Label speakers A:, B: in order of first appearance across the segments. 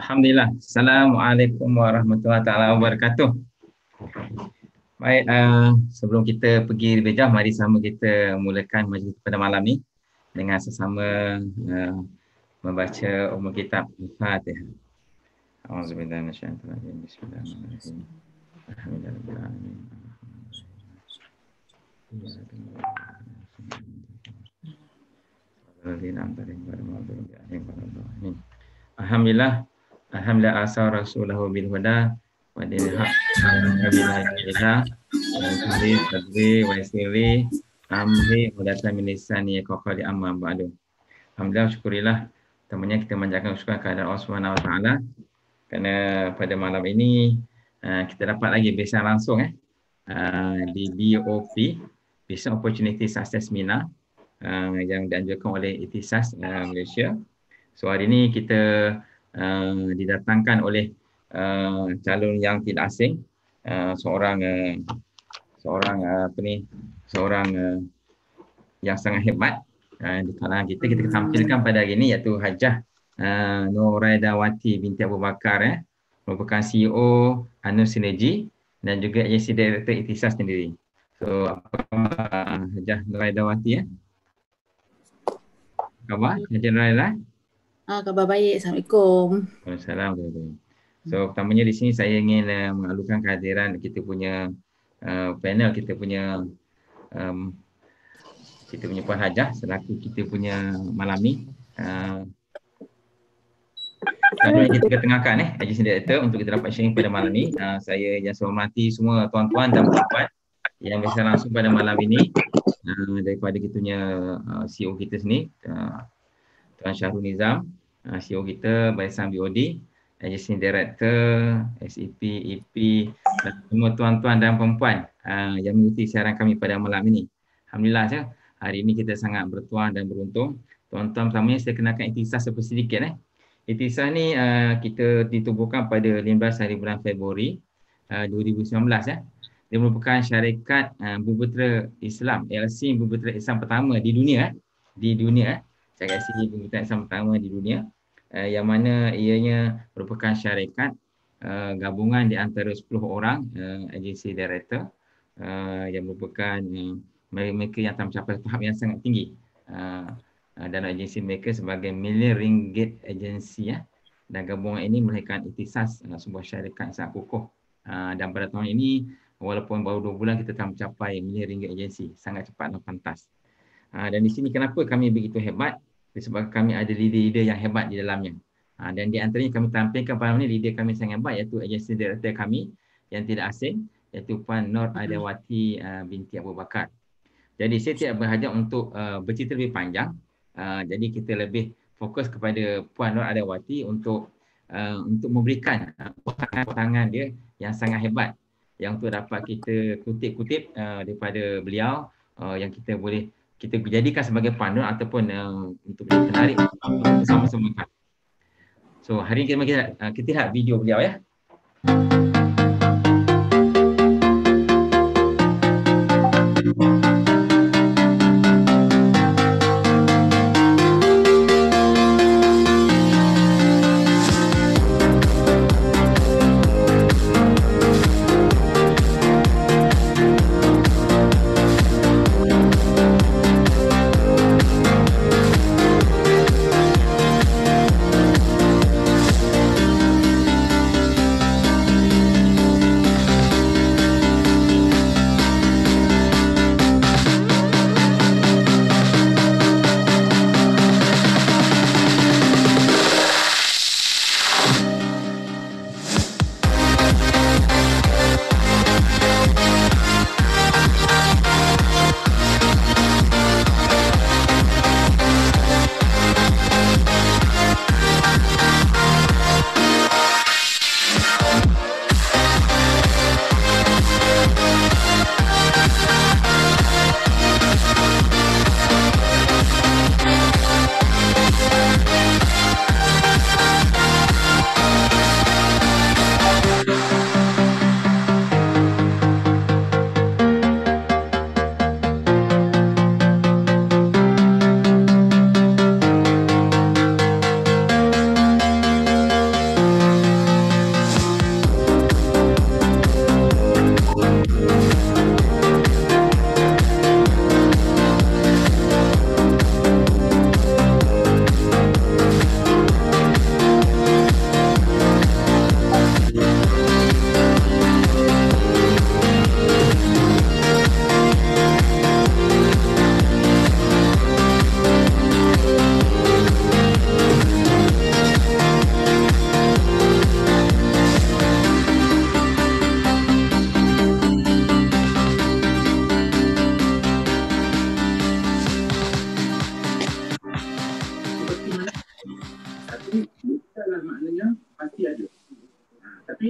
A: Alhamdulillah. Assalamualaikum warahmatullahi taala wabarakatuh. Baik, sebelum kita pergi lebih jauh, mari sama kita mulakan majlis pada malam ni dengan sesama membaca umum kitab Al-Fatihah. Auzubillahi minasyaitonir rajim. Bismillahirrahmanirrahim. Alhamdulillahirabbil alamin. Alhamdulillah. Alhamdulillah asa rasulahu bil huda wa dinil haq alhamdulillah tadri wa isri amri hudatan min lisani qawli amma ba'du. Alhamdulillah, syukurillah, temannya kita manjatkan syukur kepada Allah Subhanahu wa taala kerana pada malam ini kita dapat lagi bersama langsung di BOP, Business Opportunity Success Seminar yang dianjurkan oleh Ikhtisas Malaysia. So hari ini kita didatangkan oleh calon yang tidak asing, seorang yang sangat hebat di kalangan kita. Kita tampilkan pada hari ini iaitu Hajah Nuraidawati binti Abu Bakar, merupakan CEO Anu Sinergi dan juga agensi Director Ikhtisas sendiri. So Hajah Nuraidawati khabar Hajah Nuraidawati?
B: Khabar baik. Assalamualaikum.
A: Waalaikumsalam. So pertamanya di sini saya ingin mengalukan kehadiran kita punya panel, kita punya Puan Hajah selaku kita punya malam ni. Yang kita ketengahkan agensi director untuk kita dapat sharing pada malam ni. Saya yang saya hormati semua tuan-tuan dan puan-puan yang bersama langsung pada malam ini daripada kita punya CEO kita sini, Tuan Syahrul Nizam, CEO kita, Barisan BOD, agensi director, SEP, EP dan semua tuan-tuan dan perempuan yang mengikuti siaran kami pada malam ini. Alhamdulillah, hari ini kita sangat bertuah dan beruntung. Tuan-tuan, pertamanya saya kenalkan Ikhtisas sedikit. Ikhtisas ni kita ditubuhkan pada 15 hari bulan Februari 2019. Dia merupakan syarikat Bumiputera Islam, LLC Bumiputera Islam pertama di dunia. Syarikat Bumiputera Islam pertama di dunia, yang mana ianya merupakan syarikat gabungan di antara 10 orang agensi director yang merupakan mereka yang telah mencapai tahap yang sangat tinggi, dan agensi mereka sebagai million ringgit agensi dan gabungan ini melahirkan Ikhtisas, sebuah syarikat yang sangat kukuh, dan pada tahun ini walaupun baru 2 bulan kita telah mencapai million ringgit agensi, sangat cepat dan pantas. Dan di sini kenapa kami begitu hebat? Disebabkan kami ada leader-leader yang hebat di dalamnya. Dan di antaranya kami tampilkan pada malam ini leader kami sangat hebat, iaitu agensi director kami yang tidak asing, iaitu Puan Nuraidawati binti Abu Bakar. Jadi saya tidak berhajat untuk bercerita lebih panjang. Jadi kita lebih fokus kepada Puan Nuraidawati untuk memberikan potongan dia yang sangat hebat, yang untuk dapat kita kutip-kutip daripada beliau, yang kita boleh kita jadikan sebagai panduan ataupun untuk menarik bersama-sama. So hari ini kita lihat video beliau ya.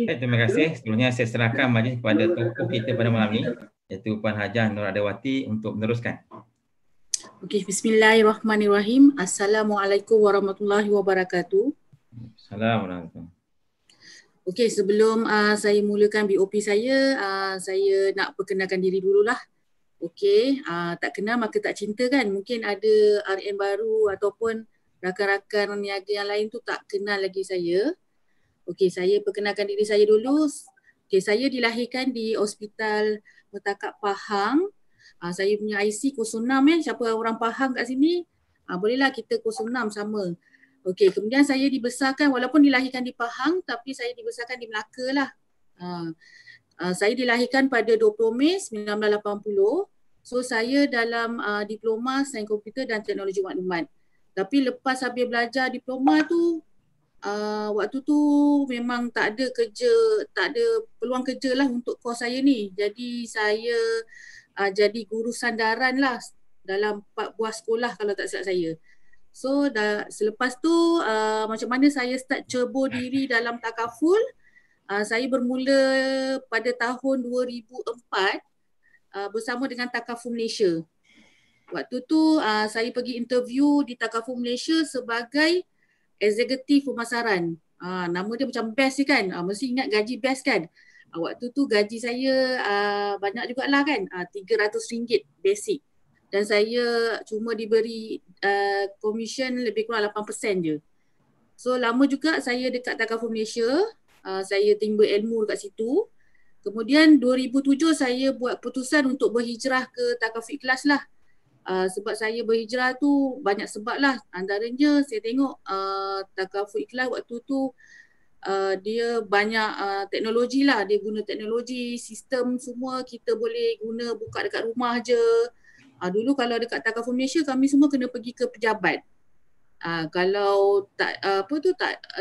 A: Terima kasih. Sebelumnya saya serahkan majlis kepada tokoh kita pada malam ini, iaitu Puan Hajah Nur Adawati untuk meneruskan.
B: Okey, bismillahirrahmanirrahim. Assalamualaikum warahmatullahi wabarakatuh.
A: Assalamualaikum.
B: Okey, sebelum saya mulakan BOP saya nak perkenalkan diri dululah. Okey, tak kenal maka tak cinta kan. Mungkin ada RN baru ataupun rakan-rakan niaga yang lain tu tak kenal lagi saya. Okey, saya perkenalkan diri saya dulu. Okey, saya dilahirkan di Hospital Metakat Pahang. Saya punya IC 06 siapa orang Pahang kat sini? Bolehlah kita 06 sama. Okey, kemudian saya dibesarkan walaupun dilahirkan di Pahang tapi saya dibesarkan di Melaka lah. Saya dilahirkan pada 20 Mei 1980. So saya dalam diploma Sains Komputer dan Teknologi Maklumat. Tapi lepas habis belajar diploma tu waktu tu memang tak ada kerja, tak ada peluang kerja lah untuk kos saya ni. Jadi saya jadi guru sandaran lah dalam 4 buah sekolah kalau tak silap saya. So selepas tu macam mana saya start cebur diri dalam takaful, saya bermula pada tahun 2004 bersama dengan Takaful Malaysia. Waktu tu saya pergi interview di Takaful Malaysia sebagai eksekutif pemasaran. Nama dia macam best kan. Mesti ingat gaji best kan. Waktu tu gaji saya banyak jugalah kan. RM300 basic. Dan saya cuma diberi commission lebih kurang 8% je. So lama juga saya dekat Takaful Malaysia. Saya timba ilmu dekat situ. Kemudian 2007 saya buat keputusan untuk berhijrah ke Takaful Ikhlas lah. Sebab saya berhijrah tu banyak sebab lah. Antaranya saya tengok Takaful Ikhlas waktu tu dia banyak teknologi lah. Dia guna teknologi, sistem semua kita boleh guna buka dekat rumah je. Dulu kalau dekat Takaful Malaysia kami semua kena pergi ke pejabat. Kalau tak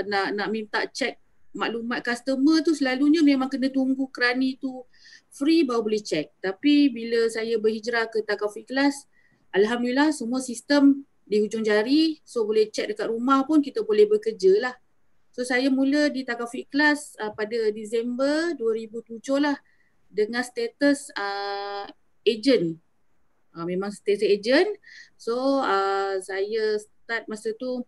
B: nak minta cek maklumat customer tu selalunya memang kena tunggu kerani tu free baru boleh cek. Tapi bila saya berhijrah ke Takaful Ikhlas, alhamdulillah semua sistem di hujung jari, so boleh cek dekat rumah pun kita boleh bekerja lah. So saya mula di Takaful Ikhlas pada Disember 2007 lah dengan status agent. Memang status agent. So saya start masa tu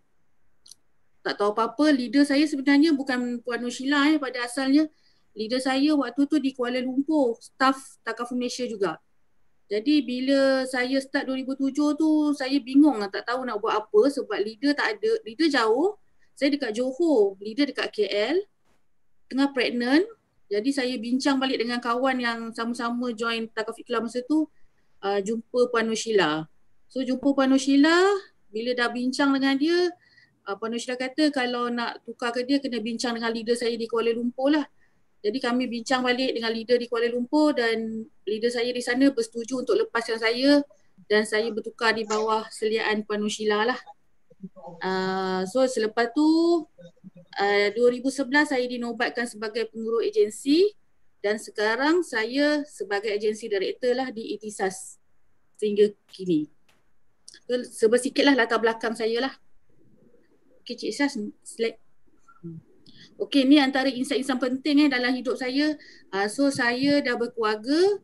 B: tak tahu apa-apa. Leader saya sebenarnya bukan Puan Nur Sheila pada asalnya. Leader saya waktu tu di Kuala Lumpur, staff Takaful Malaysia juga. Jadi bila saya start 2007 tu saya bingung lah, tak tahu nak buat apa sebab leader tak ada, leader jauh. Saya dekat Johor, leader dekat KL, tengah pregnant. Jadi saya bincang balik dengan kawan yang sama-sama join Takaful Ikhlas masa tu, jumpa Puan Nur Sheila. So jumpa Puan Nur Sheila, bila dah bincang dengan dia, Puan Nur Sheila kata kalau nak tukar ke dia kena bincang dengan leader saya di Kuala Lumpur lah. Jadi kami bincang balik dengan leader di Kuala Lumpur dan leader saya di sana bersetuju untuk lepaskan saya dan saya bertukar di bawah seliaan Puan Nur Sheila lah. So selepas tu 2011 saya dinobatkan sebagai pengurus agensi dan sekarang saya sebagai agensi director lah di Itisas sehingga kini. So, sebersikitlah latar belakang saya lah. Okay, Cik Isyas, slide. Okey, ni antara insan-insan penting dalam hidup saya. So saya dah berkeluarga.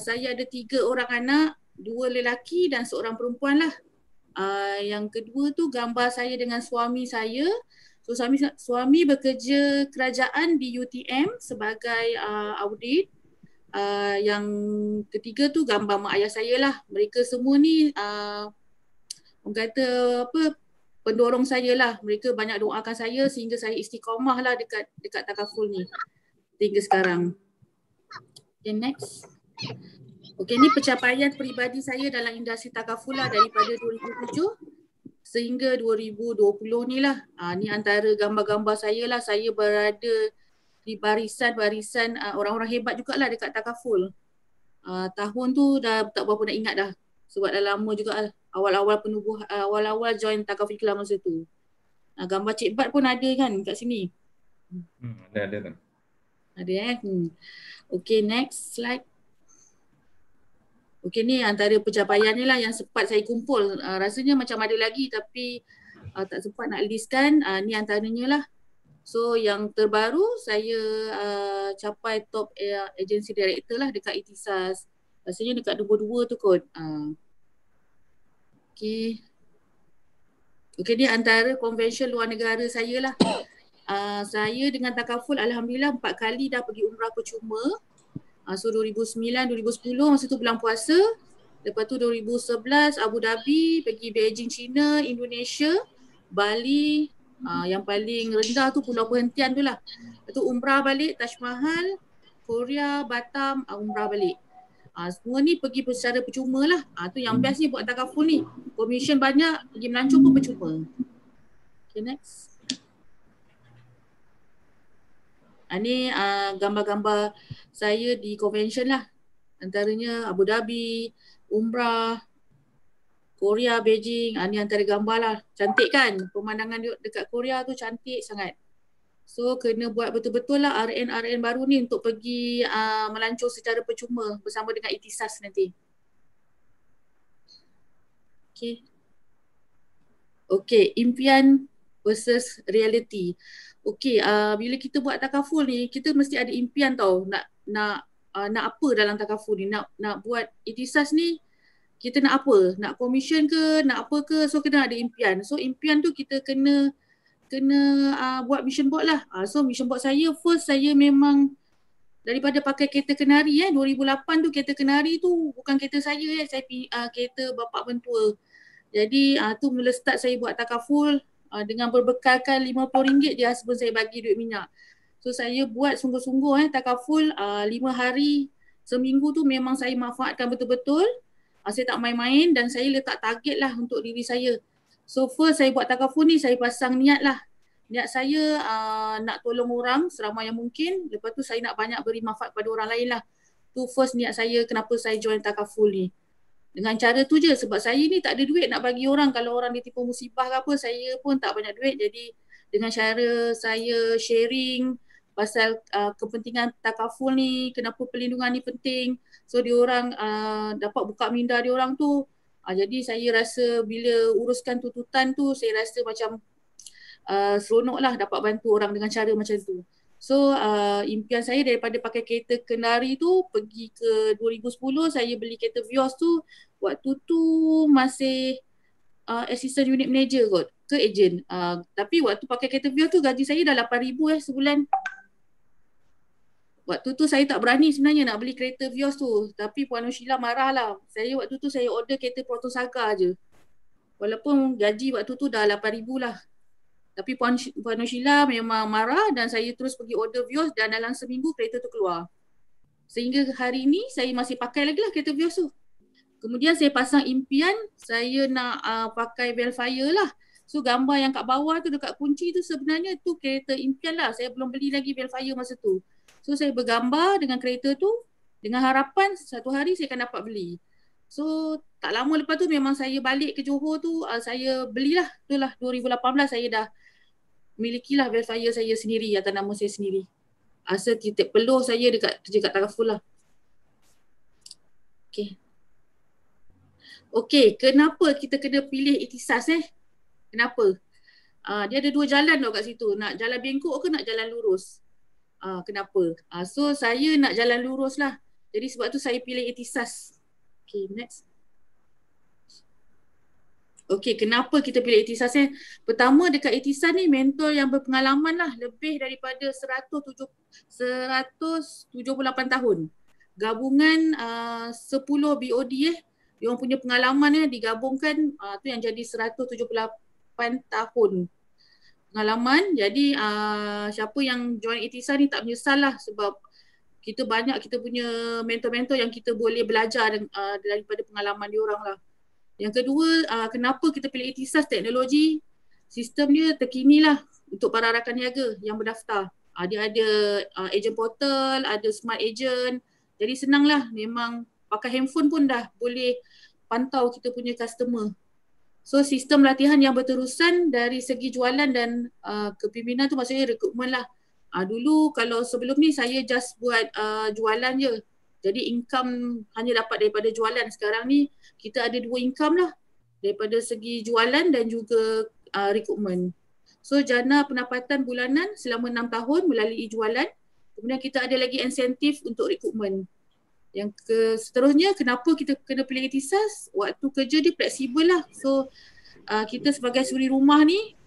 B: Saya ada 3 orang anak, 2 lelaki dan seorang perempuan lah. Yang kedua tu gambar saya dengan suami saya. So suami bekerja kerajaan di UTM sebagai audit. Yang ketiga tu gambar mak ayah saya lah. Mereka semua ni orang kata apa, pendorong saya lah. Mereka banyak doakan saya sehingga saya istiqamah lah dekat Takaful ni hingga sekarang. Okay, next. Okay, ni pencapaian peribadi saya dalam industri Takaful lah daripada 2007 sehingga 2020 ni lah. Ni antara gambar-gambar saya lah. Saya berada di barisan-barisan orang-orang hebat jugalah dekat Takaful. Tahun tu dah tak berapa nak ingat dah. Sebab dah lama juga lah. Awal-awal join Takaful Ikhlas masa tu. Gambar Cik Bat pun ada kan kat sini.
A: Ada.
B: Ada Okay, next slide. Okay, ni antara pencapaian ni lah yang sempat saya kumpul. Rasanya macam ada lagi tapi tak sempat nak listkan. Ni antaranya lah. So yang terbaru saya capai top agency director lah dekat Itisas. Rasanya dekat nombor 2 tu kot. Okay. Okay, ni antara convention luar negara saya lah. Saya dengan Takaful Alhamdulillah 4 kali dah pergi umrah percuma. So 2009, 2010 masa tu bulan puasa. Lepas tu 2011 Abu Dhabi, pergi Beijing China, Indonesia, Bali, yang paling rendah tu pulau perhentian tu lah. Lepas tu umrah balik Taj Mahal, Korea, Batam, umrah balik. Semua ni pergi secara percuma lah. Tu yang best ni buat Takaful ni. Commission banyak, pergi melancong pun percuma. Okay, next. Ni gambar-gambar saya di convention lah. Antaranya Abu Dhabi, umrah, Korea, Beijing. Ni antara gambar lah. Cantik kan? Pemandangan dekat Korea tu cantik sangat. So kena buat betul-betul lah RN baru ni untuk pergi melancong secara percuma bersama dengan Itisas nanti. Okay, impian versus reality. Okay, bila kita buat Takaful ni, kita mesti ada impian tau. Nak apa dalam Takaful ni? Nak buat Itisas ni, kita nak apa? Nak commission ke? Nak apa ke? So kena ada impian. So impian tu kita kena buat mission board lah. So mission board saya first, saya memang daripada pakai kereta Kenari 2008 tu kereta Kenari tu bukan kereta saya saya kereta bapa mentua. Jadi tu mula start saya buat Takaful dengan berbekalkan RM50 je husband saya bagi duit minyak. So saya buat sungguh-sungguh Takaful 5 hari seminggu tu memang saya manfaatkan betul-betul. Saya tak main-main dan saya letak target lah untuk diri saya. So first saya buat Takaful ni saya pasang niat lah. Niat saya nak tolong orang seramai yang mungkin. Lepas tu saya nak banyak beri manfaat pada orang lain lah. Tu first niat saya kenapa saya join Takaful ni. Dengan cara tu je sebab saya ni tak ada duit nak bagi orang. Kalau orang ditipu musibah ke apa, saya pun tak banyak duit. Jadi dengan cara saya sharing pasal kepentingan Takaful ni, kenapa perlindungan ni penting. So diorang dapat buka minda diorang tu. Jadi saya rasa bila uruskan tuntutan tu, saya rasa macam seronok lah dapat bantu orang dengan cara macam tu. So impian saya daripada pakai kereta Kenari tu pergi ke 2010 saya beli kereta Vios tu. Waktu tu masih assistant unit manager kot ke agent. Tapi waktu pakai kereta Vios tu gaji saya dah 8,000 sebulan. Waktu tu saya tak berani sebenarnya nak beli kereta Vios tu. Tapi Puan Nushila marah lah. Saya waktu tu saya order kereta Proton Saga je. Walaupun gaji waktu tu dah 8,000 lah. Tapi Puan Nushila memang marah dan saya terus pergi order Vios dan dalam seminggu kereta tu keluar. Sehingga hari ni saya masih pakai lagi lah kereta Vios tu. Kemudian saya pasang impian saya nak pakai Velfire lah. So gambar yang kat bawah tu dekat kunci tu sebenarnya tu kereta impian lah. Saya belum beli lagi Velfire masa tu. So saya bergambar dengan kereta tu dengan harapan satu hari saya akan dapat beli. So tak lama lepas tu memang saya balik ke Johor tu saya belilah. Itulah 2018 saya dah milikilah Velfire saya sendiri atas nama saya sendiri. Asal titik peluh saya dekat kerja kat Takaful lah. Okay, kenapa kita kena pilih Itisas Kenapa? Dia ada 2 jalan tau kat situ. Nak jalan bengkok ke nak jalan lurus? Kenapa? So saya nak jalan lurus lah. Jadi sebab tu saya pilih Itisas. Okay, next. Okay, kenapa kita pilih Itisas Pertama dekat Itisas ni mentor yang berpengalaman lah. Lebih daripada 178 tahun. Gabungan 10 BOD Diorang punya pengalaman digabungkan tu yang jadi 178 tahun pengalaman. Jadi siapa yang join Itisas ni tak menyesal lah sebab kita banyak kita punya mentor-mentor yang kita boleh belajar daripada pengalaman diorang lah. Yang kedua, kenapa kita pilih Itisas teknologi sistem dia terkini lah untuk para rakan niaga yang berdaftar. Dia ada agent portal, ada smart agent. Jadi senang lah memang pakai handphone pun dah boleh pantau kita punya customer. So sistem latihan yang berterusan dari segi jualan dan kepimpinan tu maksudnya rekrutmen lah. Dulu kalau sebelum ni saya just buat jualan je. Jadi income hanya dapat daripada jualan. Sekarang ni kita ada 2 income lah. Daripada segi jualan dan juga rekrutmen. So jana pendapatan bulanan selama 6 tahun melalui jualan. Kemudian kita ada lagi insentif untuk rekrutmen. Yang seterusnya, kenapa kita kena pilih ikhtisas? Waktu kerja dia fleksibel lah. So kita sebagai suri rumah ni,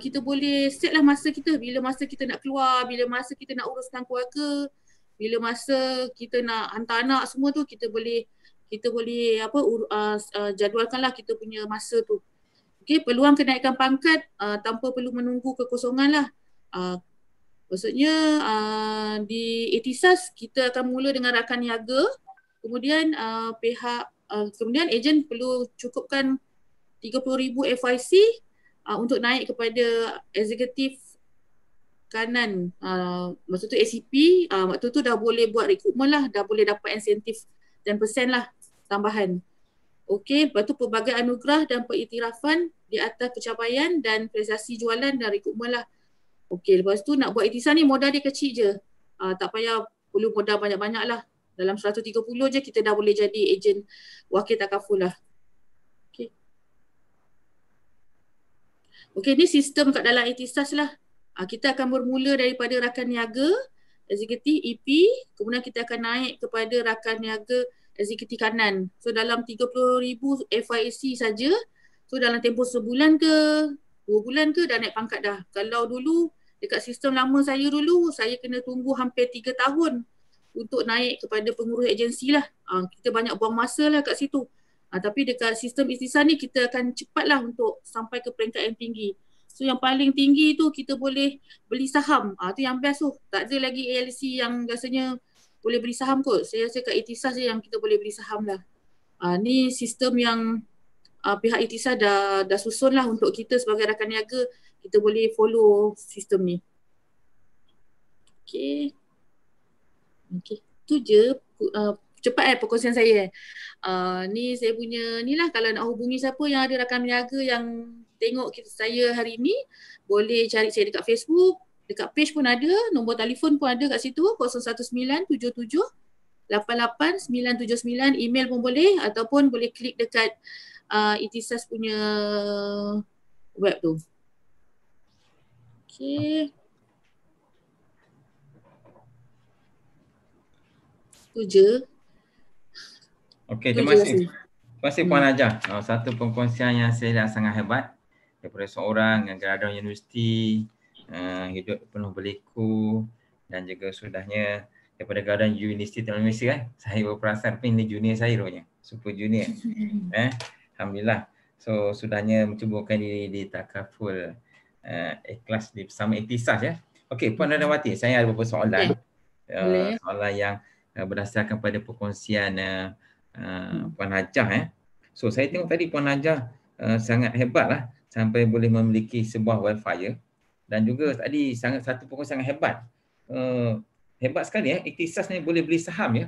B: kita boleh set lah masa kita. Bila masa kita nak keluar, bila masa kita nak uruskan keluarga, bila masa kita nak hantar anak, semua tu kita boleh jadualkan lah kita punya masa tu. Okay, peluang kenaikan pangkat tanpa perlu menunggu kekosongan lah. Maksudnya di ikhtisas kita akan mula dengan rakan niaga, kemudian kemudian ejen perlu cukupkan 30,000 FYC untuk naik kepada eksekutif kanan. Maksud tu ACP, waktu tu dah boleh buat rekrutmen lah, dah boleh dapat insentif 10% lah tambahan. Okey, lepas tu pelbagai anugerah dan pengiktirafan di atas pencapaian dan prestasi jualan dan rekrutmen lah. Okey, lepas tu nak buat ikhtisas ni modal dia kecil je. Tak payah perlu modal banyak-banyak lah. Dalam 130 je kita dah boleh jadi ejen wakil takaful lah. Okey. Okey, ni sistem kat dalam ikhtisas lah. Kita akan bermula daripada rakan niaga, eksekutif EP, kemudian kita akan naik kepada rakan niaga eksekutif kanan. So dalam 30,000 FYC saja. So dalam tempoh sebulan ke 2 bulan ke dah naik pangkat dah. Kalau dulu dekat sistem lama saya dulu, saya kena tunggu hampir 3 tahun untuk naik kepada pengurus agensi lah. Kita banyak buang masa lah kat situ. Tapi dekat sistem ikhtisas ni kita akan cepat lah untuk sampai ke peringkat yang tinggi. So yang paling tinggi tu kita boleh beli saham. Tu yang best tu. Tak ada lagi ALC yang rasanya boleh beli saham kot. Saya rasa kat ikhtisas je yang kita boleh beli saham lah. Ni sistem yang pihak ikhtisas dah susun lah untuk kita sebagai rakan niaga, kita boleh follow sistem ni. Okay. Tu je cepat perkongsian saya. Ni saya punya ni lah, kalau nak hubungi siapa yang ada rakan niaga yang tengok saya hari ni, boleh cari saya dekat Facebook, dekat page pun ada, nombor telefon pun ada kat situ 01977888979, email pun boleh ataupun boleh klik dekat ikhtisas punya web tu. Okay. Tu je.
A: Okey, terima kasih. Terima kasih Puan Najah. Satu perkongsian yang saya lihat sangat hebat daripada seorang yang graduan universiti, hidup penuh berliku dan juga sudahnya daripada graduan Universiti Teknologi Malaysia kan. Saya berperasan pun ini junior saya rupanya. Super junior. Alhamdulillah. So sudahnya mencubakan diri di takaful ikhlas di bersama ikhtisas ya. Okey, Puan Radawati, saya ada beberapa soalan. Soalan yang berdasarkan pada perkongsian Puan Najah So saya tengok tadi Puan Najah sangat hebat lah sampai boleh memiliki sebuah wifi dan juga tadi satu perkongsian sangat hebat. Hebat sekali ikhtisas ni boleh beli saham ya.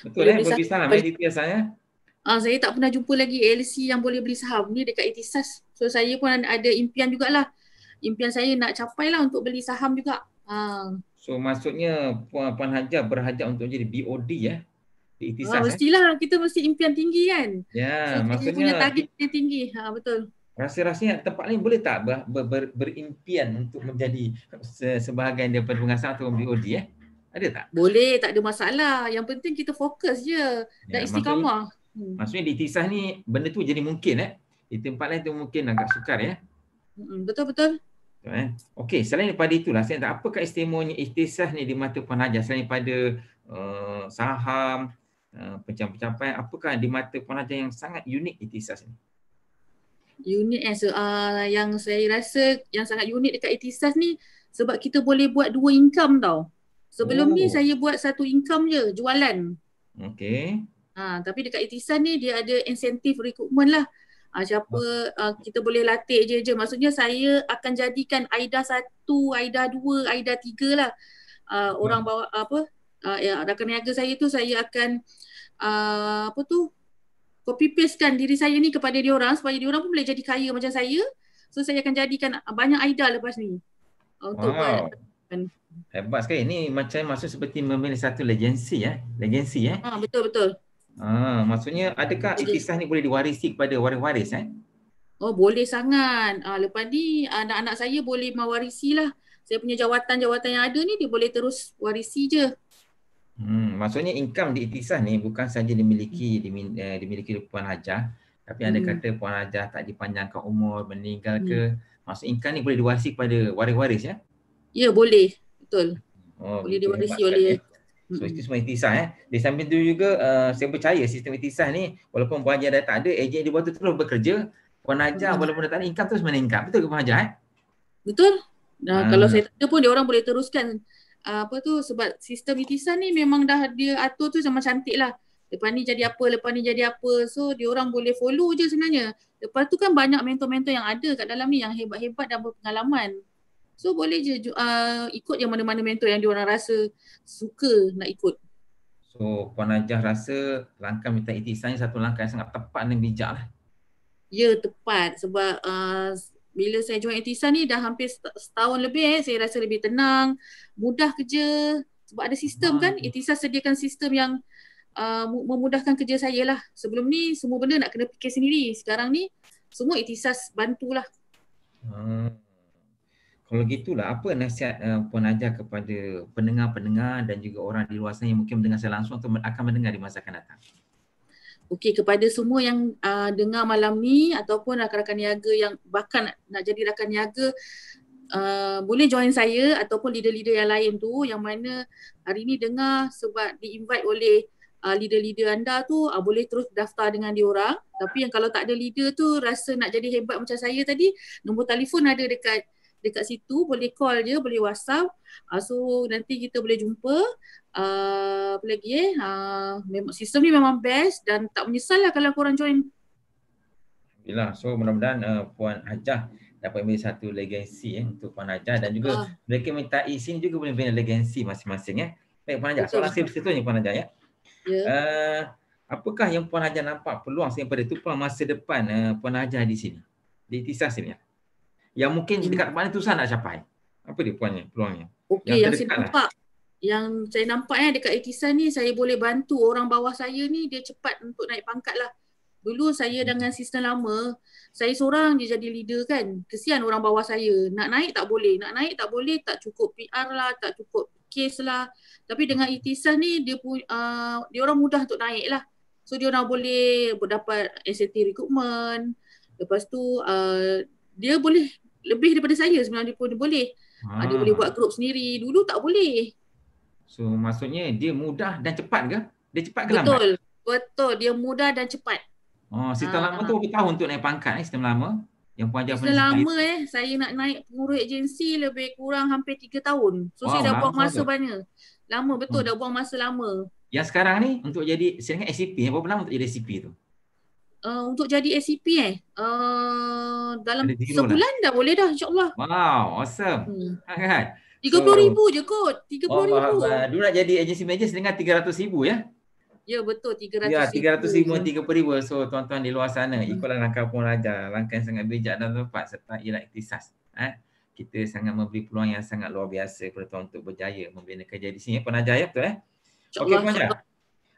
A: Betul boleh beli saham ikhtisas ya.
B: Saya tak pernah jumpa lagi LC yang boleh beli saham ni dekat ikhtisas. So saya pun ada impian jugalah. Impian saya nak capai lah untuk beli saham juga.
A: So maksudnya Puan Hajah berhajat untuk jadi BOD ya. Di ikhtisas.
B: Mestilah kita mesti impian tinggi kan.
A: Ya, so, maksudnya
B: punya target yang tinggi. Betul.
A: Rasa-rasanya tempat lain boleh tak berimpian untuk menjadi sebahagian daripada pengasas atau BOD ya? Ada tak?
B: Boleh, tak ada masalah. Yang penting kita fokus je dan istiqamah.
A: Maksudnya di ikhtisas ni benda tu jadi mungkin di tempat lain tu mungkin agak sukar ya.
B: Betul-betul.
A: Okey, selain daripada itulah saya tak apakah istimewanya ikhtisas ni di mata Puan Hajah selain daripada saham, pencapaian, apakah di mata Puan Hajah yang sangat unik ikhtisas ni?
B: Unik yang saya rasa yang sangat unik dekat ikhtisas ni sebab kita boleh buat dua income tau. Sebelum ni saya buat satu income je, jualan.
A: Okey.
B: Tapi dekat ikhtisas ni dia ada insentif rekrutmen lah. Siapa kita boleh latih je. Maksudnya saya akan jadikan AIDA 1, AIDA 2, AIDA 3 lah. Orang bawa rakan niaga saya tu saya akan copy pastekan diri saya ni kepada dia orang supaya dia orang pun boleh jadi kaya macam saya. So saya akan jadikan banyak AIDA lepas ni. Untuk buat
A: hebat sekali. Ni macam maksud seperti memilih satu legacy ya. Legacy
B: betul-betul.
A: Maksudnya adakah ikhtisas ni boleh diwarisi kepada waris-waris
B: Oh boleh sangat. Lepas ni anak-anak saya boleh mewarisi lah. Saya punya jawatan-jawatan yang ada ni dia boleh terus warisi je.
A: Maksudnya income di Ikhtisas ni bukan saja dimiliki Puan Hajah, tapi anda
B: Hmm.
A: kata Puan Hajah tak dipanjangkan umur, meninggal
B: Hmm.
A: ke, maksud income ni boleh diwarisi kepada waris-waris ya?
B: Ya boleh. Betul.
A: Oh,
B: Boleh
A: begitu hebat
B: diwarisi
A: sekali
B: oleh.
A: ya. So itu semua Ikhtisas. Di samping tu juga saya percaya sistem Ikhtisas ni walaupun Puan Hajah dah tak ada, ejen di bawah tu terus bekerja. Puan Hajah walaupun dah tak ada income terus meningkat. Betul ke Puan Hajah?
B: Betul. Kalau
A: Ah,
B: saya tak ada pun dia orang boleh teruskan apa tu, sebab sistem itisan ni memang dah dia atur tu sama cantik lah. Lepas ni jadi apa, lepas ni jadi apa. So dia orang boleh follow je sebenarnya. Lepas tu kan banyak mentor-mentor yang ada kat dalam ni yang hebat-hebat dan berpengalaman. So boleh je ikut yang mana-mana mentor yang dia orang rasa suka nak ikut.
A: so Puan Hajah rasa langkah minta Ikhtisas ni satu langkah yang sangat tepat dan bijak lah.
B: Ya tepat sebab bila saya join Etisan ni dah hampir setahun lebih saya rasa lebih tenang, mudah kerja sebab ada sistem kan. Etisan sediakan sistem yang memudahkan kerja saya lah. Sebelum ni semua benda nak kena fikir sendiri. Sekarang ni semua Etisan bantulah.
A: Kalau gitulah, apa nasihat Puan Hajah kepada pendengar-pendengar dan juga orang di luar sana yang mungkin mendengar saya langsung atau akan mendengar di masa akan datang?
B: Okey, kepada semua yang dengar malam ni ataupun rakan-rakan niaga yang bahkan nak jadi rakan niaga, boleh join saya ataupun leader-leader yang lain tu yang mana hari ni dengar sebab di-invite oleh leader-leader anda tu, boleh terus daftar dengan diorang. Tapi yang kalau tak ada leader tu rasa nak jadi hebat macam saya tadi, nombor telefon ada dekat situ, boleh call je, boleh WhatsApp. So nanti kita boleh jumpa. Apa lagi memang sistem ni memang best dan tak menyesal lah kalau korang join.
A: Alhamdulillah. So mudah-mudahan Puan Hajah dapat beri satu legacy untuk Puan Hajah dan juga mereka minta sini juga boleh beri legacy masing-masing ya. Baik Puan Hajah, soalan saya seterusnya Puan Hajah ya. Apakah yang Puan Hajah nampak peluang daripada itu peluang masa depan Puan Hajah di sini? Di Ikhtisas ni ya. Yang mungkin dekat depan itu susah nak capai. Apa dia peluangnya?
B: Okey, yang saya nampak dekat Etisan ni saya boleh bantu orang bawah saya ni dia cepat untuk naik pangkat lah. Dulu saya dengan sistem lama, saya seorang je jadi leader kan. Kesian orang bawah saya. Nak naik tak boleh. Nak naik tak boleh, tak cukup PR lah, tak cukup case lah. Tapi dengan Etisan ni dia orang mudah untuk naik lah. So dia orang boleh dapat SAT recruitment. Lepas tu dia boleh lebih daripada saya sebenarnya pun dia boleh. Dia boleh buat grup sendiri. Dulu tak boleh.
A: So maksudnya dia mudah dan cepat ke? Dia cepat ke
B: Betul.
A: lambat?
B: Betul. Dia mudah dan cepat.
A: Sistem lama tu berapa tahun untuk naik pangkat sistem lama? Yang Puan Hajah
B: Sistem lama saya nak naik pengurus agensi lebih kurang hampir 3 tahun. So saya dah buang masa banyak. Lama betul dah buang masa lama.
A: Yang sekarang ni untuk jadi saya ingat SCP, berapa lama untuk jadi SCP tu?
B: Untuk jadi SCP dalam sebulan dah boleh dah insya-Allah.
A: Wow, awesome. Kan?
B: 30,000 je kot. 30,000.
A: Dulu nak jadi agensi manager dengan 300,000 ya?
B: Ya betul 300,000.
A: Ya 300,000 30,000. So tuan-tuan di luar sana ikutlah langkah Puan Hajah, langkah yang sangat bijak dan tepat serta ialah Ikhtisas. Kita sangat memberi peluang yang sangat luar biasa kepada tuan untuk berjaya membina kerja di sini Puan Hajah ya betul Okey Puan Hajah.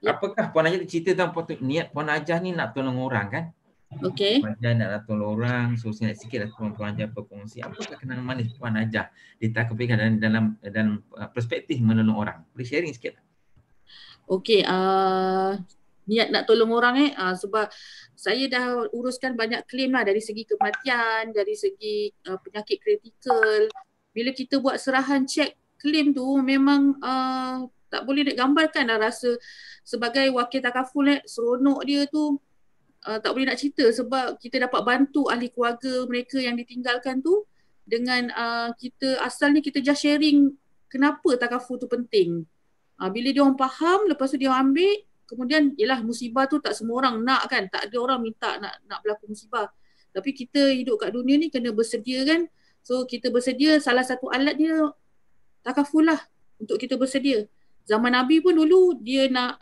A: Apakah Puan Hajah cerita tentang niat Puan Hajah ni nak tolong orang kan?
B: Okey.
A: Puan Hajah nak tolong orang, so saya nak sikitlah Puan Hajah berkongsi apakah kenangan manis Puan Hajah ditakbirkan dalam perspektif menolong orang. Boleh sharing sikit?
B: Okey, niat nak tolong orang sebab saya dah uruskan banyak claim lah dari segi kematian, dari segi penyakit kritikal. Bila kita buat serahan cek claim tu memang tak boleh nak gambarkan dah rasa sebagai wakil takaful seronok dia tu tak boleh nak cerita sebab kita dapat bantu ahli keluarga mereka yang ditinggalkan tu dengan kita asalnya kita just sharing kenapa takaful tu penting. Bila dia orang faham, lepas tu dia orang ambil, kemudian yalah musibah tu tak semua orang nak kan, tak ada orang minta nak berlaku musibah. Tapi kita hidup kat dunia ni kena bersedia kan. So kita bersedia, salah satu alat dia takaful lah untuk kita bersedia. Zaman Nabi pun dulu dia nak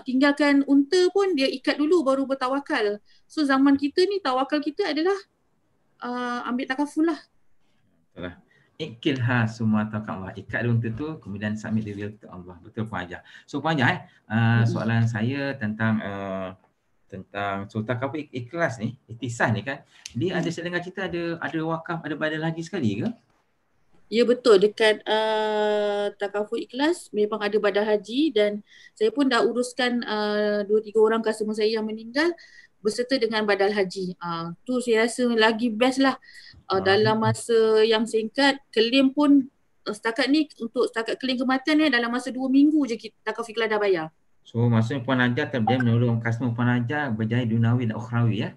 B: tinggalkan unta pun dia ikat dulu baru bertawakal. So zaman kita ni tawakal kita adalah ambil takaful lah.
A: Betul lah. Ikilha semua tawakal Allah. Ikat unta tu kemudian submit the will to Allah. Betul Puan Hajah. So Puan Hajah soalan saya tentang tentang Sultan Kapur Ikhlas ni, Ihtisas ni kan, dia ada sedengar cerita ada wakaf, ada badal haji sekali ke?
B: Ya betul, dekat Takaful Ikhlas memang ada badal haji dan saya pun dah uruskan 2-3 orang customer saya yang meninggal berserta dengan badal haji. Tu saya rasa lagi best lah. Dalam masa yang singkat, claim pun setakat ni untuk setakat claim kematian ni dalam masa 2 minggu je Takaful Ikhlas dah bayar.
A: So maksudnya Puan Hajar dia menolong customer Puan Hajar berjaya dunawi dan ukhrawi ya?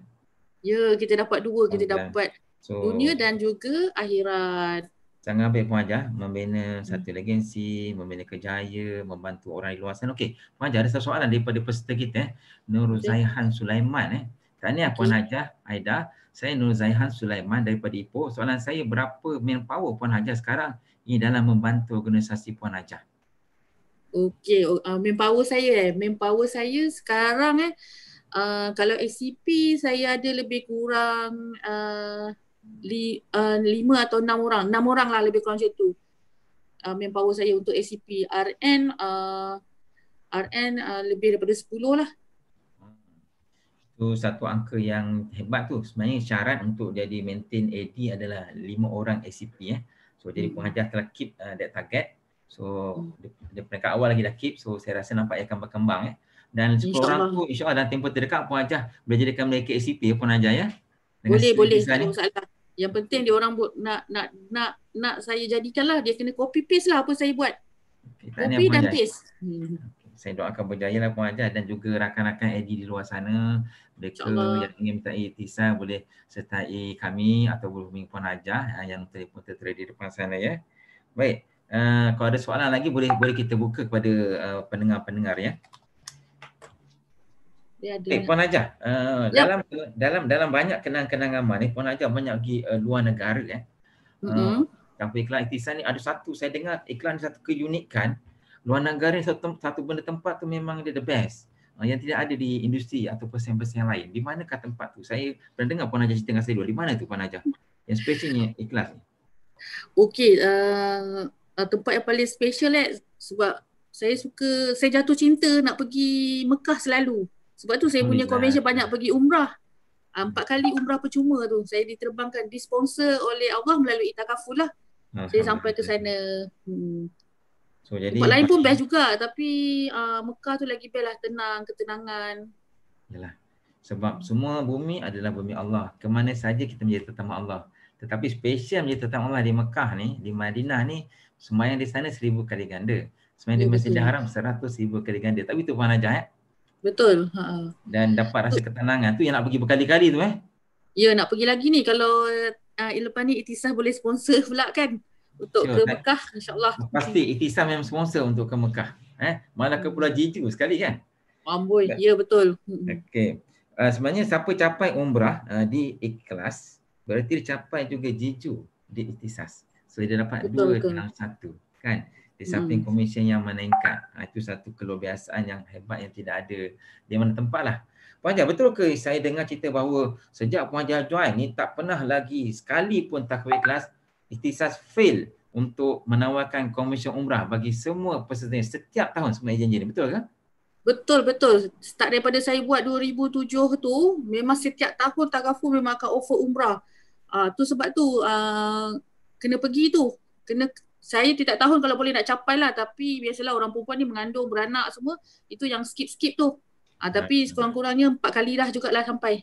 B: Ya, kita dapat dua, kita dapat dunia
A: So
B: dan juga akhirat.
A: sangat baik Puan Hajar membina satu legacy, membina kejaya, membantu orang di luar sana. Okey, Puan Hajar ada satu soalan daripada peserta kita Nur Zaihan Sulaiman Tahniah Puan Hajar Aida. Saya Nur Zaihan Sulaiman daripada Ipoh. Soalan saya, berapa manpower Puan Hajar sekarang ini dalam membantu organisasi Puan Hajar?
B: Okey, manpower saya sekarang kalau SCP saya ada lebih kurang 5 atau 6 orang. 6 orang lah lebih kurang macam tu. Manpower saya untuk SCP. RN lebih daripada 10 lah.
A: Tu satu angka yang hebat tu. Sebenarnya syarat untuk jadi maintain AD adalah 5 orang SCP So jadi Puan Hajar telah keep that target. So dia peringkat awal lagi dah keep. So saya rasa nampak akan berkembang Dan 10 orang tu insya-Allah dalam tempoh terdekat Puan Hajar boleh jadikan mereka SCP Puan Hajar ya.
B: Boleh, tak ada masalah. Yang penting dia orang nak saya jadikanlah, dia kena copy paste lah apa saya buat. Copy dan paste.
A: Saya doakan berjaya lah Puan Hajar dan juga rakan-rakan AD di luar sana. Mereka yang ingin minta ihtisas boleh sertai kami atau hubungi Puan Hajar yang telefon tertera di depan sana ya. Baik. Kalau ada soalan lagi boleh kita buka kepada pendengar-pendengar ya. Puan Hajar, dalam banyak kenang-kenangan amal ni Puan Hajar banyak pergi luar negara Tanpa iklan ihtisas ni ada satu saya dengar iklan satu keunikan luar negara ni satu benda tempat tu memang dia the best yang tidak ada di industri atau persaing-persaing lain. Di manakah tempat tu? Saya pernah dengar Puan Hajar cerita dengan saya dulu. Di mana tu Puan Hajar? Yang spesialnya ikhlas ni.
B: Okey, tempat yang paling special sebab saya jatuh cinta nak pergi Mekah selalu. Sebab tu saya punya convention banyak pergi umrah. 4 kali umrah percuma tu. Saya diterbangkan, disponsor oleh Allah melalui Takaful lah. Saya sampai ke sana.
A: So, jadi
B: tempat lain pun best juga. Tapi Mekah tu lagi best lah. Tenang, ketenangan.
A: Yalah. Sebab semua bumi adalah bumi Allah. Kemana saja kita menjadi tetamu Allah. Tetapi spesial menjadi tetamu Allah di Mekah ni, di Madinah ni, sembahyang di sana 1000 kali ganda. Sembahyang di Masjidil Haram 100,000 kali ganda. Tapi tu Puan Hajar
B: Betul.
A: Dan dapat rasa ketenangan. Tu yang nak pergi berkali-kali tu
B: Ya, nak pergi lagi ni. Kalau lepas ni ihtisas boleh sponsor pula kan. Untuk ke Mekah, insyaAllah.
A: Pasti ihtisas memang sponsor untuk ke Mekah. Malah ke Pulau Jeju sekali kan.
B: Amboi, ya betul.
A: Okey. Sebenarnya siapa capai umrah di Ikhlas, berarti dia capai juga Jeju di ihtisas. So dia dapat 2 dalam 1 kan. Di samping komisen yang meningkat. Itu satu keluarbiasaan yang hebat yang tidak ada di mana tempat lah. Puan Hajar, betul ke saya dengar cerita bahawa sejak Puan Hajar join ni tak pernah lagi sekali pun Takaful Ikhlas ihtisas fail untuk menawarkan komisen umrah bagi semua peserta setiap tahun sebenarnya janji ni. Betul ke?
B: Betul. Start daripada saya buat 2007 tu, memang setiap tahun Takaful memang akan offer umrah. Tu sebab tu kena pergi tu. Saya tidak tahu kalau boleh nak capai lah, tapi biasalah orang perempuan ni mengandung, beranak semua, itu yang skip tu. Tapi sekurang-kurangnya 4 kali dah juga lah sampai.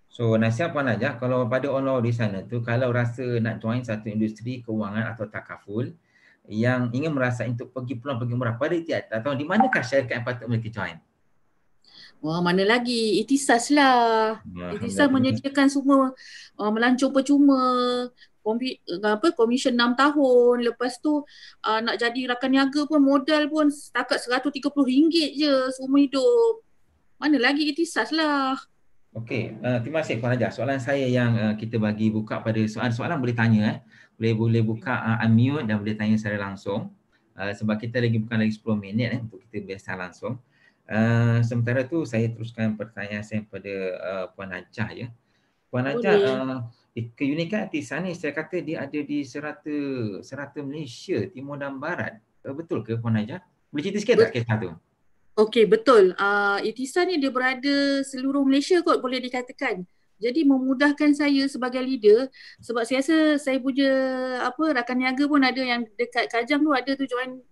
A: So nasihat Puan Hajar, kalau pada orang di sana tu, kalau rasa nak join satu industri kewangan atau takaful, yang ingin merasa untuk pergi umrah pada tiap tahun, di manakah syarikat yang patut mereka join?
B: Wah, mana lagi? Ihtisas lah. Ihtisas menyediakan semua melancong percuma, komisen 6 tahun. Lepas tu nak jadi rakan niaga pun modal pun setakat RM130 je seumur hidup. Mana lagi ihtisas lah.
A: Okey, terima kasih Puan Hajar. Soalan saya yang kita bagi buka pada soalan boleh tanya boleh buka unmute dan boleh tanya secara langsung. Sebab kita bukan lagi 10 minit untuk kita biasa langsung. Sementara tu saya teruskan pertanyaan saya kepada Puan Hajar ya. Puan Hajar, keunikan ihtisas ni saya kata dia ada di serata Malaysia, Timur dan Barat. Betul ke Puan Hajar? Boleh cerita sikit tak kisah tu?
B: Okey, betul. Itisa ni dia berada seluruh Malaysia kot boleh dikatakan. Jadi memudahkan saya sebagai leader sebab saya rasa saya punya rakan niaga pun ada yang dekat Kajang tu ada tu join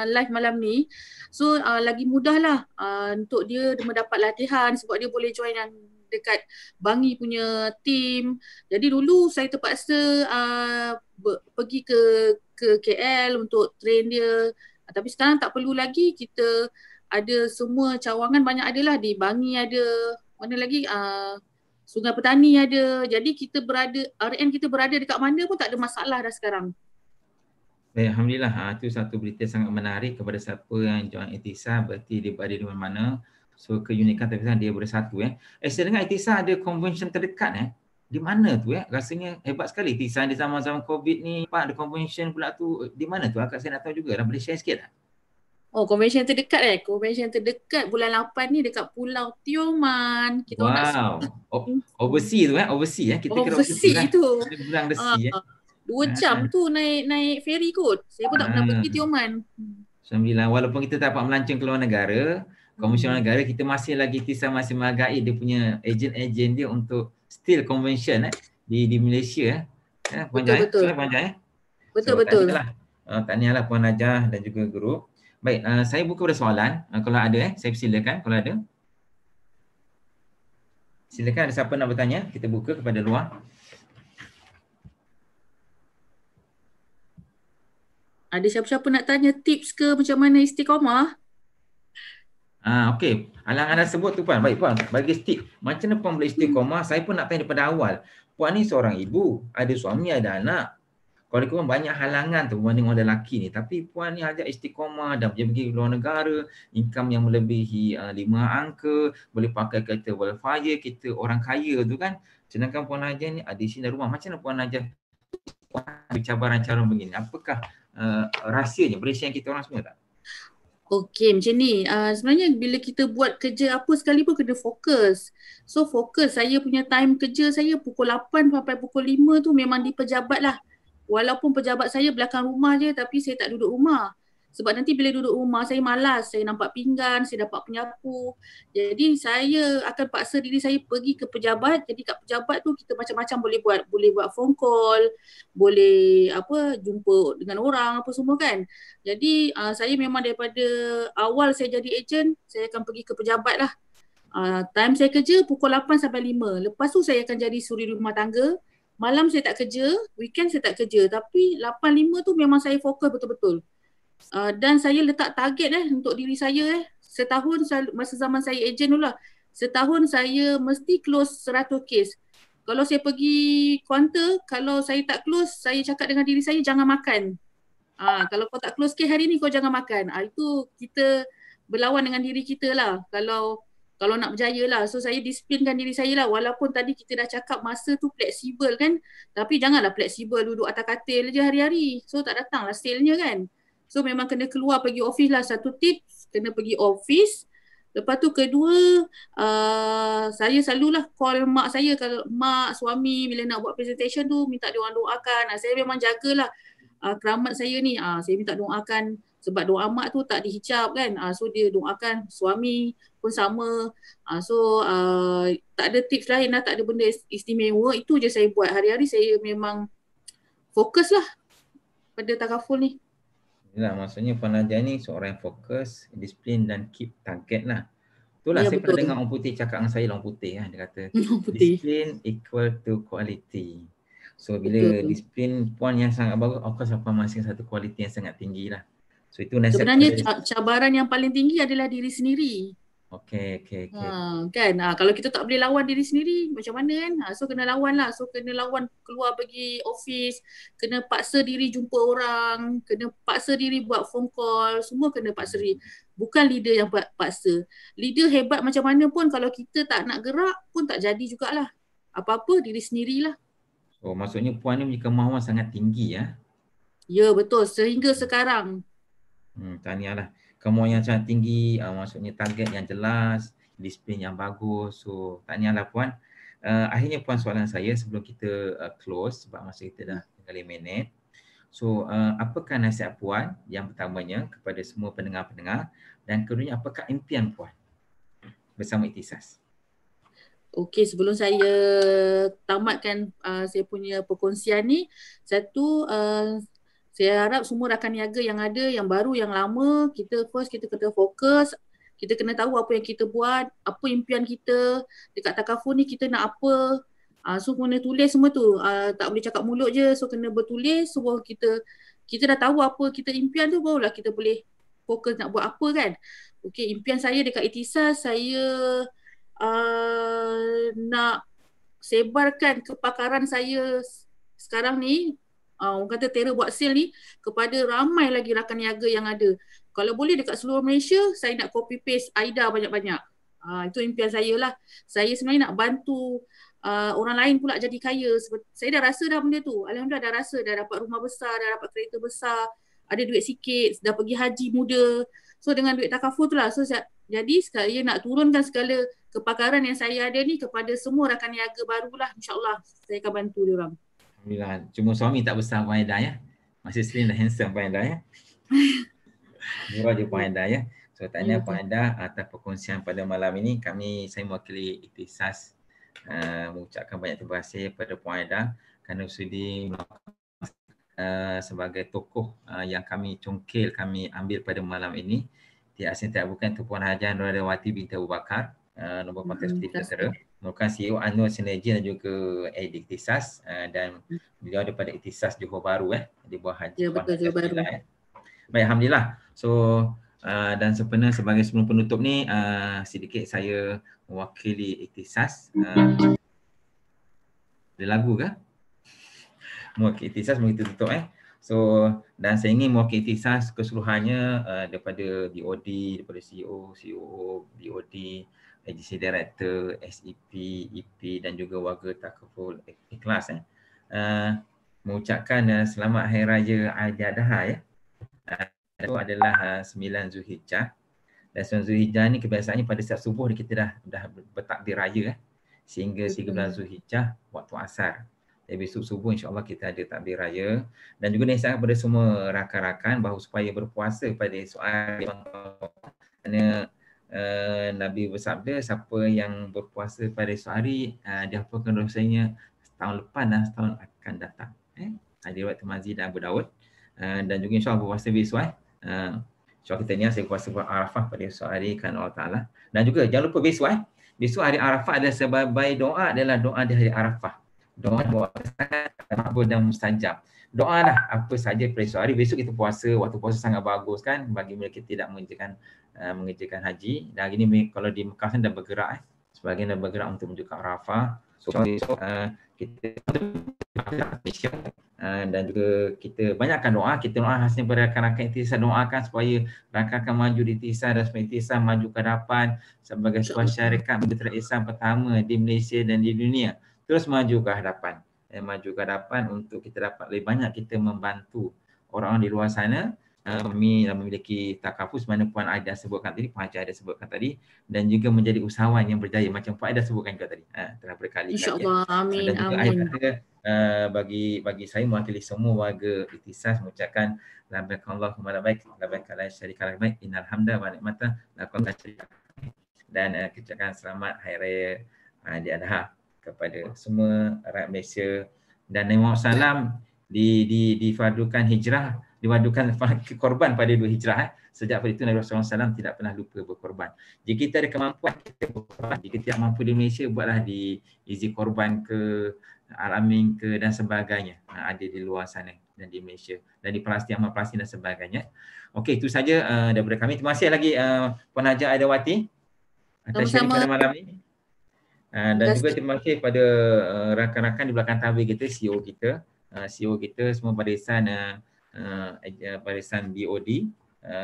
B: live malam ni. So lagi mudahlah untuk dia mendapat latihan sebab dia boleh join yang dekat Bangi punya team. Jadi dulu saya terpaksa pergi ke KL untuk train dia. Tapi sekarang tak perlu lagi, kita ada semua cawangan banyak adalah di Bangi ada, mana lagi Sungai Petani ada. Jadi kita berada, RN kita berada dekat mana pun tak ada masalah dah sekarang.
A: Baik, Alhamdulillah. Itu satu berita sangat menarik kepada siapa yang join Itisa, berarti dia berada di mana-mana. So keunikan tapi dia bersatu. Saya dengar Itisa ada convention terdekat di mana tu rasanya hebat sekali. Itisa di zaman-zaman COVID ni, ada convention pula tu. Di mana tu? Akak saya nak tahu juga. Boleh share sikit tak?
B: Oh, convention terdekat Convention terdekat bulan 8 ni dekat Pulau Tioman. Kita orang nak
A: Wow. Overseas tu overseas kita kira overseas
B: overseas tu.
A: Pulang resi
B: 2 jam tu naik ferry kot. Saya pun tak pernah pergi Tioman.
A: Alhamdulillah, walaupun kita tak dapat melancong ke luar negara, Komisi Negara kita masih lagi Itisa masih menghargai dia punya ejen-ejen dia untuk still convention di Malaysia Puan Jai.
B: Betul.
A: Puan Jai.
B: Betul.
A: Tahniahlah Puan Najah dan juga guru. Baik, saya buka pada soalan. Kalau ada saya persilakan kalau ada. Silakan, ada siapa nak bertanya? Kita buka kepada luar.
B: Ada siapa-siapa nak tanya tips ke macam mana istiqamah?
A: Okey. Anda sebut tu Puan. Baik Puan, bagi tip. Macam mana Puan boleh istiqamah? Saya pun nak tanya daripada awal. Puan ni seorang ibu, ada suami, ada anak. Kalau kurang banyak halangan tu berbanding orang lelaki ni. Tapi Puan ni ajak istiqamah, dah pergi ke luar negara, income yang melebihi 5 angka, boleh pakai kereta Wildfire, kita orang kaya tu kan. Sedangkan Puan Najah ni ada sini rumah. Macam mana Puan Najah cabaran-cabaran begini? Apakah rahsianya? Boleh share kita orang semua tak?
B: Okey, macam ni. Sebenarnya bila kita buat kerja apa sekali pun kena fokus. So fokus, saya punya time kerja saya pukul 8 sampai pukul 5 tu memang di pejabat lah. Walaupun pejabat saya belakang rumah je tapi saya tak duduk rumah. Sebab nanti bila duduk rumah saya malas, saya nampak pinggan, saya dapat penyapu. Jadi saya akan paksa diri saya pergi ke pejabat. Jadi kat pejabat tu kita macam-macam boleh buat phone call, boleh jumpa dengan orang apa semua kan. Jadi saya memang daripada awal saya jadi ejen, saya akan pergi ke pejabat lah. Time saya kerja pukul 8 sampai 5. Lepas tu saya akan jadi suri rumah tangga. Malam saya tak kerja, weekend saya tak kerja. Tapi 8-5 tu memang saya fokus betul-betul. Dan saya letak target untuk diri saya setahun masa zaman saya ejen dulu lah. Setahun saya mesti close 100 kes. Kalau saya pergi counter, kalau saya tak close, saya cakap dengan diri saya jangan makan. Kalau kau tak close kes hari ni kau jangan makan. Itu kita berlawan dengan diri kita lah. Kalau nak berjaya lah. So saya disiplinkan diri saya lah. Walaupun tadi kita dah cakap masa tu fleksibel kan. Tapi janganlah fleksibel duduk atas katil je hari-hari. So tak datang lah sale-nya kan. So memang kena keluar pergi office lah. Satu tips, kena pergi office. Lepas tu kedua, saya selalulah call mak saya. Kalau mak, suami bila nak buat presentation tu minta dia orang doakan. Saya memang jagalah keramat saya ni. Saya minta doakan sebab doa mak tu tak dihijab kan. So dia doakan, suami pun sama. Tak ada tips lain lah, tak ada benda istimewa. Itu je saya buat. Hari-hari saya memang fokus lah pada takaful ni.
A: Yalah, maksudnya Puan Najah ni seorang yang fokus, disiplin dan keep target lah. Itulah saya pernah dengar orang putih cakap dengan saya, orang putih kan. Dia kata disiplin equal to quality. So bila disiplin Puan yang sangat bagus, of course Puan masih satu quality yang sangat tinggi lah. So itu nasihat.
B: Sebenarnya cabaran yang paling tinggi adalah diri sendiri.
A: Okey.
B: Kan kalau kita tak boleh lawan diri sendiri macam mana kan. So kena lawan lah. So kena lawan keluar pergi office, kena paksa diri jumpa orang, kena paksa diri buat phone call, semua kena paksa diri. Bukan leader yang paksa. Leader hebat macam mana pun kalau kita tak nak gerak pun tak jadi jugalah. Apa-apa diri sendirilah.
A: So maksudnya Puan ni punya kemahuan sangat tinggi ya.
B: Ya betul, sehingga sekarang.
A: Tahniahlah. Kemahuan yang sangat tinggi, maksudnya target yang jelas, disiplin yang bagus. So tahniahlah Puan. Akhirnya Puan soalan saya sebelum kita close sebab masa kita dah tinggal 5 minit. So apakah nasihat Puan yang pertamanya kepada semua pendengar-pendengar, dan keduanya apakah impian Puan bersama Ikhtisas?
B: Okey, sebelum saya tamatkan saya punya perkongsian ni, satu saya harap semua rakan niaga yang ada, yang baru, yang lama, kita kena fokus, kita kena tahu apa yang kita buat, apa impian kita, dekat Takaful ni kita nak apa. So kena tulis semua tu, tak boleh cakap mulut je, so kena bertulis, so baru kita dah tahu apa kita impian tu, barulah kita boleh fokus nak buat apa kan. Okey, impian saya dekat Ikhtisas, saya nak sebarkan kepakaran saya sekarang ni, orang kata Tera buat sale ni, kepada ramai lagi rakan niaga yang ada. Kalau boleh dekat seluruh Malaysia, saya nak copy paste Aida banyak-banyak. Itu impian saya lah. Saya sebenarnya nak bantu orang lain pula jadi kaya. Saya dah rasa dah benda tu. Alhamdulillah dah rasa, dah dapat rumah besar, dah dapat kereta besar, ada duit sikit, dah pergi haji muda. So dengan duit takaful tu lah. So jadi saya nak turunkan segala kepakaran yang saya ada ni kepada semua rakan niaga barulah, insyaAllah saya akan bantu dia orang.
A: Alhamdulillah. Cuma suami tak besar Puan Aida ya. Masih slim dan handsome Puan Aida ya. Murah je Puan Aida ya. So tanya Puan Aida atas perkongsian pada malam ini. Saya mewakili Ikhtisas mengucapkan banyak terima kasih kepada Puan Aida kerana sudi sebagai tokoh yang kami congkil, kami ambil pada malam ini. Tiada asing tiada bukan tu Puan Haja Nurhawati binti Abu Bakar, nombor kontak seperti Tera, merupakan CEO Annual Synergy dan juga Ikhtisas, dan beliau daripada Ikhtisas Johor Bahru di bawah Haji.
B: Ya, betul, Johor Bahru.
A: Baik, alhamdulillah. So dan sebenarnya sebagai sebelum penutup ni, sedikit saya mewakili Ikhtisas. Ada lagu ke? Mewakili Ikhtisas begitu tutup So dan saya ingin mewakili Ikhtisas keseluruhannya, daripada BOD, daripada CEO, COO, BOD, agency director, SEP, EP dan juga warga Takaful Ikhlas mengucapkan selamat Hari Raya Aidiladha itu adalah 9 Zulhijjah. Dan 9 Zulhijjah ni kebiasaannya pada setiap subuh kita dah bertakbir raya sehingga 13 Zulhijjah waktu asar. Jadi besok subuh insya-Allah kita ada takbir raya, dan juga nasihat kepada semua rakan-rakan bahawa supaya berpuasa pada esok hari, kerana Nabi bersabda siapa yang berpuasa pada esok hari dihampurkan dosanya setahun lepas dan setahun akan datang. Hadis riwayat Tirmizi dan Abu Daud. Dan juga insya-Allah berpuasa besok insya-Allah kita ni saya puasa Arafah pada esok hari kan Allah Taala. Dan juga jangan lupa besok besok hari Arafah ada sebagai doa adalah doa di hari Arafah. Doa sangat makbul dan mustajab. Doa lah apa saja pada esok hari. Besok kita puasa, waktu puasa sangat bagus kan bagi mereka tidak mengerjakan haji. Dan hari ni kalau di Mekah dah bergerak sebagian dah bergerak untuk menuju ke Arafah. So besok kita dan juga kita banyakkan doa. Kita doa khasnya pada rakan-rakan Ikhtisas, doakan supaya rakan-rakan maju di Ikhtisas dan supaya Ikhtisas maju ke hadapan sebagai sebuah syarikat mitra Islam pertama di Malaysia dan di dunia. Terus maju ke hadapan. Maju ke hadapan untuk kita dapat lebih banyak kita membantu orang-orang di luar sana memiliki takafus mana Puan Aida sebutkan tadi, Puan Haji Aida sebutkan tadi, dan juga menjadi usahawan yang berjaya macam Puan Aida sebutkan juga tadi. Telah berkali-kali.
B: InsyaAllah, amin.
A: Dan juga akhir kata bagi saya mewakili semua warga Ikhtisas mengucapkan labbaik Allahumma labbaik, labbaik la syarika lak labbaik, innal hamda wa ni'mata lak la syarika lak. Dan kita ucapkan selamat Hari Raya Aidiladha kepada semua rakyat Malaysia. Dan Nabi Muhammad SAW difardukan hijrah, diwadukan korban pada 2 hijrah. Sejak pada itu Nabi Muhammad SAW tidak pernah lupa berkorban. Jika kita ada kemampuan, kita berkorban. Jika tidak mampu di Malaysia, buatlah di izi korban ke Al-Amin ke dan sebagainya. Ada di luar sana dan di Malaysia dan di Palestin, amal Palestin dan sebagainya. Okey, itu saja daripada kami. Terima kasih lagi Puan Haja Aidawati atas sharing pada malam ini. Dan juga terima kasih kepada rakan-rakan di belakang tabir kita, CEO kita semua barisan BOD,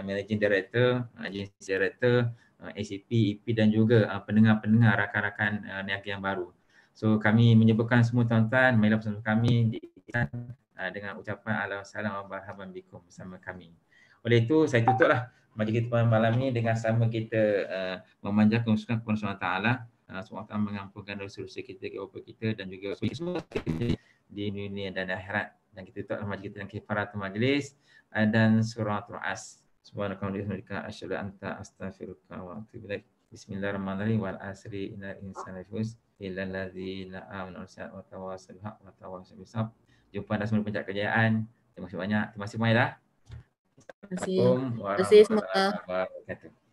A: Managing Director, Agency Director, ACP, EP dan juga pendengar-pendengar rakan-rakan niaga yang baru. So kami menyebutkan semua tuan-tuan marilah bersama kami dengan ucapan Assalamualaikum warahmatullahi wabarakatuh bersama kami. Oleh itu saya tutuplah majlis kita malam ini dengan sama kita memanjatkan syukur kepada Allah Taala. Semoga Allah mengampunkan dosa-dosa kita, kepada kita dan juga semua kita di dunia dan akhirat, Dan kita tutup majlis kita dengan kifaratul majlis dan suratul as. Subhanakallahumma asyhadu an la astaghfiruka wa atubu ilaik. Bismillahirrahmanirrahim wal asri innal insana lafi khusr illa alladzina amanu wa tawassaw bil haqq wa tawassaw bis sabr. Jumpa dah semua puncak kejayaan. Terima kasih banyak. Terima kasih Mailah.
B: Terima kasih.
A: Assalamualaikum
B: Terima kasih semua.
A: warahmatullahi wabarakatuh.